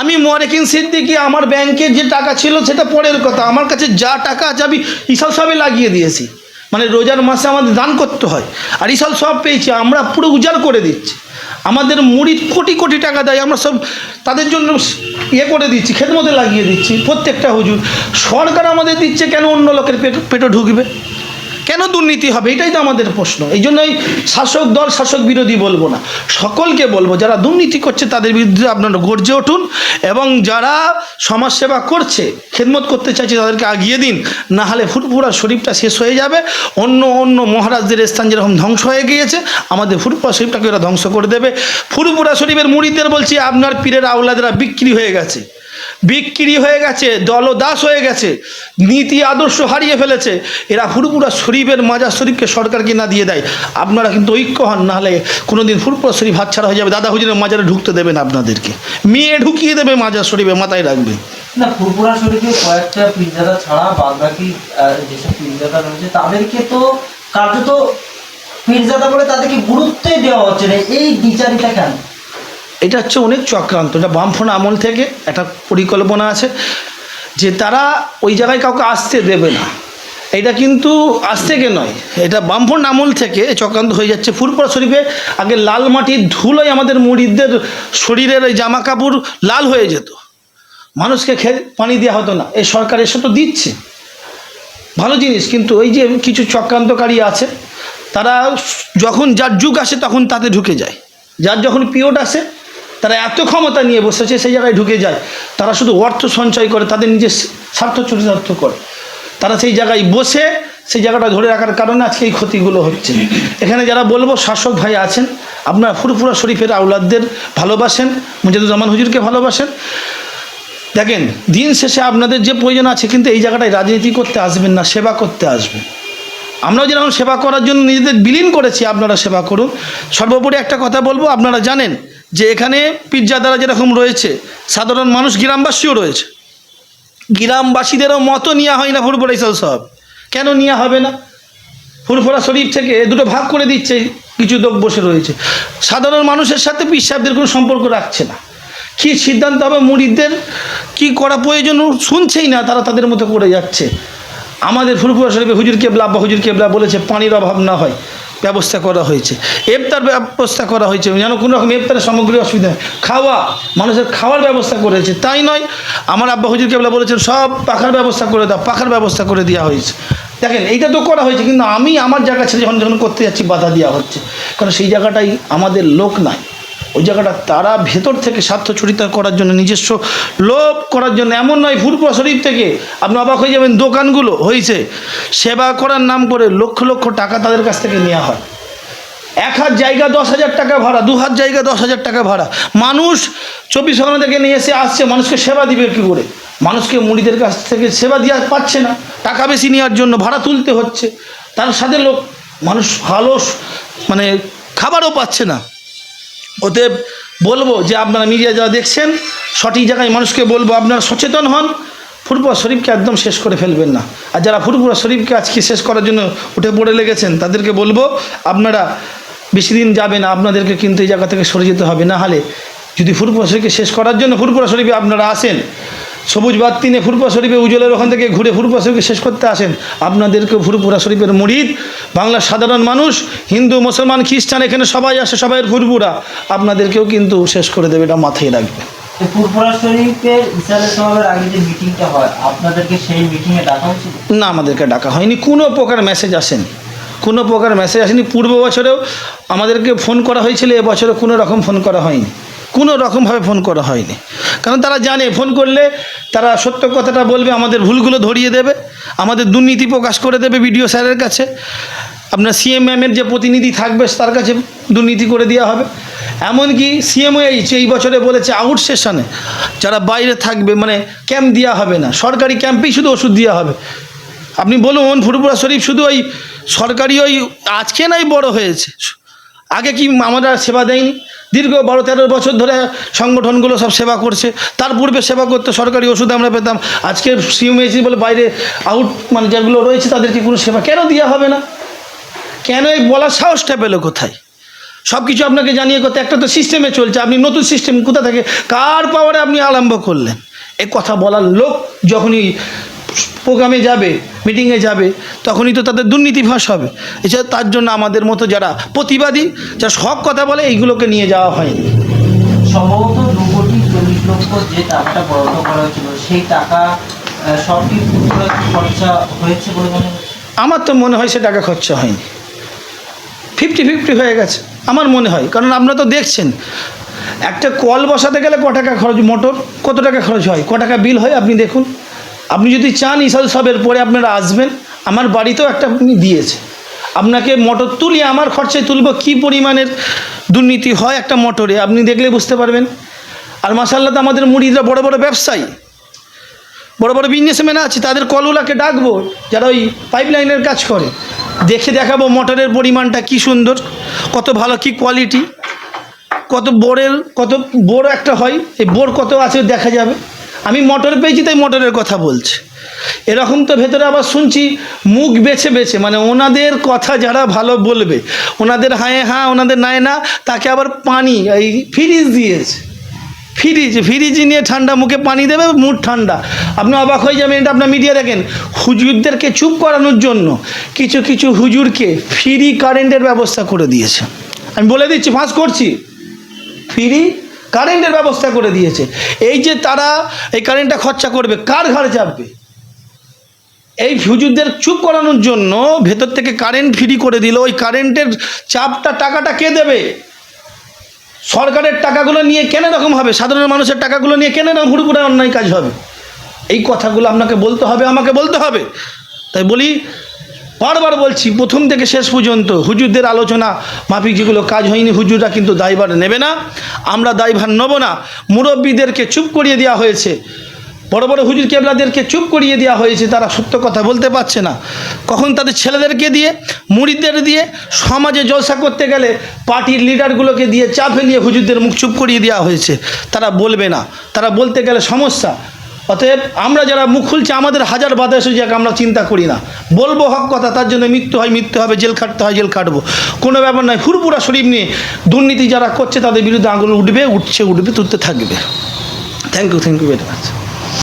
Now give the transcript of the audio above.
আমি মরেকিন সিদ্দিকী আমার ব্যাংকে যে টাকা ছিল সেটা পরের কথা, আমার কাছে যা টাকা আছে আমি ইসাল সবে লাগিয়ে দিয়েছি। মানে রোজার মাসে আমাদের দান করতে হয়, আর ইসাল সব পেয়েছি, আমরা পুরো উজাড় করে দিচ্ছি। আমাদের মুড়িদ কোটি কোটি টাকা দেয়, আমরা সব তাদের জন্য করে দিচ্ছি, খেদমতে লাগিয়ে দিচ্ছি প্রত্যেকটা হুজুর। সরকার আমাদের দিচ্ছে, কেন অন্য লোকের পেটে ঢুকবে, কেন দুর্নীতি হবে? এটাই তো আমাদের প্রশ্ন। এই জন্যই শাসক দল শাসক বিরোধী বলবো না, সকলকে বলবো যারা দুর্নীতি করছে তাদের বিরুদ্ধে আপনারা গর্জে উঠুন, এবং যারা সমাজসেবা করছে, খেদমত করতে চাইছে তাদেরকে আগিয়ে দিন। না হলে ফুরফুরা শরীফটা শেষ হয়ে যাবে। অন্য মহারাজদের স্থান যেরকম ধ্বংস হয়ে গিয়েছে, আমাদের ফুরফুরা শরীফটাকে ওরা ধ্বংস করে দেবে। ফুরফুরা শরীফের মুরিদদের বলছি, আপনার পীরের আওলাদেরা বিক্রি হয়ে গেছে, দলদাস হয়ে গেছে, নীতি আদর্শ হারিয়ে ফেলেছে। এরা ফুরফুরা শরীফের মাজার শরীফকে সরকারকে না দিয়ে দেয়, আপনারা কিন্তু ঐক্য হন, নাহলে কোনোদিন ফুরফুরা শরীফ হাতছাড়া হয়ে যাবে। দাদা হুজুরের মাজারে ঢুকতে দেবেন, আপনাদেরকে মেয়ে ঢুকিয়ে দেবে মাজার শরীফে, মাথায় রাখবেন। না, ফুরফুরা শরীফে কয়েকটা পীরজাদা ছাড়া বাদ বাকি যেসব পীরজাদা রয়েছে তাদেরকে তো কার্যত পীরজাদা বলে তাদেরকে গুরুত্বই দেওয়া হচ্ছে না, এই বিচারিতা কেন? এটা হচ্ছে অনেক চক্রান্ত। এটা বামফ্রন্ট আমল থেকে একটা পরিকল্পনা আছে যে তারা ওই জায়গায় কাউকে আসতে দেবে না। এটা কিন্তু আজ থেকে নয়, এটা বামফ্রন্ট আমল থেকে চক্রান্ত হয়ে যাচ্ছে। ফুরফুরা শরীফে আগে লাল মাটির ধুলোয় আমাদের মুরিদদের শরীরের ওই জামা কাপড় লাল হয়ে যেত, মানুষকে পানি দেওয়া হতো না। এই সরকার এসে তো দিচ্ছে ভালো জিনিস, কিন্তু ওই যে কিছু চক্রান্তকারী আছে, তারা যখন যার যুগ আসে তখন তাতে ঢুকে যায়। যার যখন পিরিয়ড আসে, তারা এত ক্ষমতা নিয়ে বসেছে, সেই জায়গায় ঢুকে যায়। তারা শুধু অর্থ সঞ্চয় করে, তাদের নিজের স্বার্থ চরিতার্থ করে, তারা সেই জায়গায় বসে সেই জায়গাটা ধরে রাখার কারণে আজকে এই ক্ষতিগুলো হচ্ছে। এখানে যারা বলবো শাসক ভাই আছেন, আপনারা ফুরফুরা শরীফের আওলাদদের ভালোবাসেন, মুজাহিদুজ্জামান হুজুরকে ভালোবাসেন। দেখেন, দিন শেষে আপনাদের যে প্রয়োজন আছে, কিন্তু এই জায়গাটায় রাজনীতি করতে আসবেন না, সেবা করতে আসবেন। আমরাও যেরকম সেবা করার জন্য নিজেদের বিলীন করেছি, আপনারা সেবা করুন। সর্বোপরি একটা কথা বলবো, আপনারা জানেন যে এখানে পীরজাদারা যেরকম রয়েছে, সাধারণ মানুষ গ্রামবাসীও রয়েছে। গ্রামবাসীদেরও মতো নেওয়া হয় না ফুরফুরা ইসাল সাহেব। কেন নেওয়া হবে না? ফুরফুরা শরীফ থেকে দুটো ভাগ করে দিচ্ছে, কিছু লোক বসে রয়েছে। সাধারণ মানুষের সাথে পীর সাহেবদের কোনো সম্পর্ক রাখছে না। কী সিদ্ধান্ত হবে, মুরিদদের কী করা প্রয়োজন শুনছেই না, তারা তাদের মতো করে যাচ্ছে। আমাদের ফুরফুরা শরীফে হুজুর কেবলা, আব্বা হুজুর কেবলা বলেছে পানির অভাব না হয়, ব্যবস্থা করা হয়েছে, ইফতার ব্যবস্থা করা হয়েছে, যেন কোনো রকম ইফতারের সামগ্রী অসুবিধা হয়, খাওয়া, মানুষের খাওয়ার ব্যবস্থা করেছে। তাই নয়, আমার আব্বা হুজুর কেবলা বলেছেন সব পাখার ব্যবস্থা করে দাও, পাখার ব্যবস্থা করে দেওয়া হয়েছে। দেখেন, এইটা তো করা হয়েছে, কিন্তু আমি আমার জায়গা ছেড়ে যখন করতে যাচ্ছি বাধা দেওয়া হচ্ছে, কারণ সেই জায়গাটাই আমাদের লোক নাই। ওই জায়গাটা তারা ভেতর থেকে স্বার্থ চরিতার করার জন্য, নিজস্ব লোভ করার জন্য। এমন নয়, ফুরফুরা শরীফ থেকে আপনি অবাক হয়ে যাবেন, দোকানগুলো হয়েছে সেবা করার নাম করে লক্ষ লক্ষ টাকা তাদের কাছ থেকে নেওয়া হয়। এক হাত জায়গা 10,000 টাকা ভাড়া, 2 হাত জায়গা 10,000 টাকা ভাড়া। মানুষ 24 ঘন্টা থেকে নিয়ে এসে আসছে, মানুষকে সেবা দিবে কী করে? মানুষকে মুরিদের কাছ থেকে সেবা দেওয়া পাচ্ছে না, টাকা বেশি নেওয়ার জন্য ভাড়া তুলতে হচ্ছে। তার সাথে মানুষ ভালো মানে খাবারও পাচ্ছে না। অতএব বলবো যে আপনারা মিডিয়া যারা দেখছেন, সঠিক জায়গায় মানুষকে বলবো, আপনারা সচেতন হন, ফুরফুরা শরীফকে একদম শেষ করে ফেলবেন না। আর যারা ফুরফুরা শরীফকে আজকে শেষ করার জন্য উঠে পড়ে লেগেছেন, তাদেরকে বলবো আপনারা বেশি দিন যাবে না, আপনাদেরকে কিন্তু এই জায়গা থেকে সরে যেতে হবে। না হলে যদি ফুরফুরা শরীফকে শেষ করার জন্য ফুরফুরা শরীফে আপনারা আসেন, সবুজ বাতি নিয়ে ফুরফুরা শরীফে উজ্জ্বলের ওখান থেকে ঘুরে ফুরফুরা শরীফকে শেষ করতে আসেন, আপনাদেরকে ফুরফুরা শরীফের মুরিদ, বাংলার সাধারণ মানুষ, হিন্দু মুসলমান খ্রিস্টান এখানে সবাই আসে, সবাইয়ের ফুরফুরা, আপনাদেরকেও কিন্তু শেষ করে দেবে, এটা মাথায় রাখবেন। ফুরফুরা শরীফের ইসালে সমাবের আগে যে মিটিংটা হয়, আপনাদেরকে সেই মিটিংয়ে ডাকা হয়েছিল? না, আমাদেরকে ডাকা হয়নি, কোনো প্রকার মেসেজ আসেনি, কোনো প্রকার মেসেজ আসেনি। পূর্ব বছরেও আমাদেরকে ফোন করা হয়েছিল, এবছরে কোনো রকম ফোন করা হয়নি, কোনো রকমভাবে ফোন করা হয়নি। কারণ তারা জানে ফোন করলে তারা সত্য কথাটা বলবে, আমাদের ভুলগুলো ধরিয়ে দেবে, আমাদের দুর্নীতি প্রকাশ করে দেবে বিডিও স্যারের কাছে। আপনার সিএমএমের যে প্রতিনিধি থাকবে তার কাছে দুর্নীতি করে দেওয়া হবে। এমনকি সিএমএইচ এই বছরে বলেছে আউট সেশনে যারা বাইরে থাকবে, মানে ক্যাম্প দেওয়া হবে না, সরকারি ক্যাম্পেই শুধু ওষুধ দেওয়া হবে। আপনি বলুন, ফুরফুরা শরীফ শুধু ওই সরকারি ওই আজকে নাই বড় হয়েছে, আগে কি আমরা সেবা দেয়নি? দীর্ঘ 12-13 বছর ধরে সংগঠনগুলো সব সেবা করছে, তার পূর্বে সেবা করতে সরকারি ওষুধ আমরা পেতাম। আজকে সিএমএইচ বলে বাইরে আউট মানে যেগুলো রয়েছে তাদেরকে কোনো সেবা কেন দেওয়া হবে না? কেন এই বলার সাহসটা পেলো কোথায়? সব কিছু আপনাকে জানিয়ে করতে একটা তো সিস্টেমে চলছে, আপনি নতুন সিস্টেম কোথা থেকে কার পাওয়ারে আপনি আরম্ভ করলেন? এ কথা বলার লোক যখনই প্রোগ্রামে যাবে, মিটিংয়ে যাবে, তখনই তো তাদের দুর্নীতি ফাঁস হবে। এছাড়া তার জন্য আমাদের মতো যারা প্রতিবাদী, যারা সব কথা বলে, এইগুলোকে নিয়ে যাওয়া হয়নি। সম্ভবত 2,40,00,000 যে টাকাটা বরাদ্দ করা হয়েছিল সেই টাকা সবটি খরচা হয়েছে বলে মনে হচ্ছে? আমার তো মনে হয় সে টাকা খরচা হয়নি, 50-50 হয়ে গেছে আমার মনে হয়। কারণ আপনারা তো দেখছেন, একটা কল বসাতে গেলে ক টাকা খরচ, মোটর কত টাকা খরচ হয়, ক টাকা বিল হয় আপনি দেখুন। আপনি যদি চান ইসাল সবের পরে আপনারা আসবেন, আমার বাড়িতেও একটা দিয়েছে, আপনাকে মোটর তুলিয়ে আমার খরচায় তুলব, কী পরিমাণের দুর্নীতি হয় একটা মোটরে, আপনি দেখলে বুঝতে পারবেন। আর মাশাআল্লাহ তো আমাদের মুরিদরা বড় বড় ব্যবসায়ী, বড় বড় বিজনেসম্যান আছে, তাদের কলগুলাকে ডাকবো যারা ওই পাইপলাইনের কাজ করে, দেখে দেখাবো মোটরের পরিমাণটা কি সুন্দর, কত ভালো, কি কোয়ালিটি, কত বোর একটা হয়, এই বোর কত আছে দেখা যাবে। আমি মোটর পেয়েছি তাই মোটরের কথা বলছি। এরকম তো ভেতরে আবার শুনছি মুখ বেছে বেছে, মানে ওনাদের কথা যারা ভালো বলবে, ওনাদের হায় হ্যাঁ, ওনাদের নাই না, তাকে আবার পানি এই ফ্রিজ দিয়েছে, ফ্রিজ নিয়ে ঠান্ডা মুখে পানি দেবে, মুখ ঠান্ডা। আপনি অবাক হয়ে যাবেন, এটা আপনার মিডিয়া দেখেন। হুজুরদেরকে চুপ করানোর জন্য কিছু কিছু হুজুরকে ফ্রি কারেন্টের ব্যবস্থা করে দিয়েছে। আমি বলে দিচ্ছি, ফাঁস করছি, ফ্রি কারেন্টের ব্যবস্থা করে দিয়েছে। এই যে তারা এই কারেন্টটা খরচা করবে, কার ঘাড়ে চাপবে? এই হুজুরদের চুপ করানোর জন্য ভেতর থেকে কারেন্ট ফ্রি করে দিল। ওই কারেন্টের চাপটা, টাকাটা কে দেবে? সরকারের টাকাগুলো নিয়ে কেন এরকম হবে? সাধারণ মানুষের টাকাগুলো নিয়ে কেন এরকম হুড়কুড়ে অন্যায় কাজ হবে? এই কথাগুলো আপনাকে বলতে হবে, আমাকে বলতে হবে। তাই বলি, বারবার বলছি, প্রথম থেকে শেষ পর্যন্ত হুজুরদের আলোচনা মাফিক যেগুলো কাজ হয়নি, হুজুররা কিন্তু দায়ভার নেবে না, আমরা দায়ভার নেব না। মুরব্বীদেরকে চুপ করিয়ে দেওয়া হয়েছে, বড় বড় হুজুর কেবলাদেরকে চুপ করিয়ে দেওয়া হয়েছে, তারা সত্য কথা বলতে পারছে না। কখন তাদের ছেলেদেরকে দিয়ে, মুরিদদের দিয়ে, সমাজে জলসা করতে গেলে পার্টির লিডারগুলোকে দিয়ে চাপ ফেলিয়ে হুজুরদের মুখ চুপ করিয়ে দেওয়া হয়েছে, তারা বলবে না, তারা বলতে গেলে সমস্যা। অতএব আমরা যারা মুখ খুলছি, আমাদের হাজার বাধা এসে যাক, আমরা চিন্তা করি না, বলবো হক কথা, তার জন্য মৃত্যু হয় মৃত্যু হবে, জেল খাটতে হয় জেল খাটবো, কোনো ব্যাপার নয়। ফুরপুরা শরীফ নিয়ে দুর্নীতি যারা করছে তাদের বিরুদ্ধে আঙুল উঠবে, উঠছে, উঠবে, তুলতে থাকবে। Thank you very much.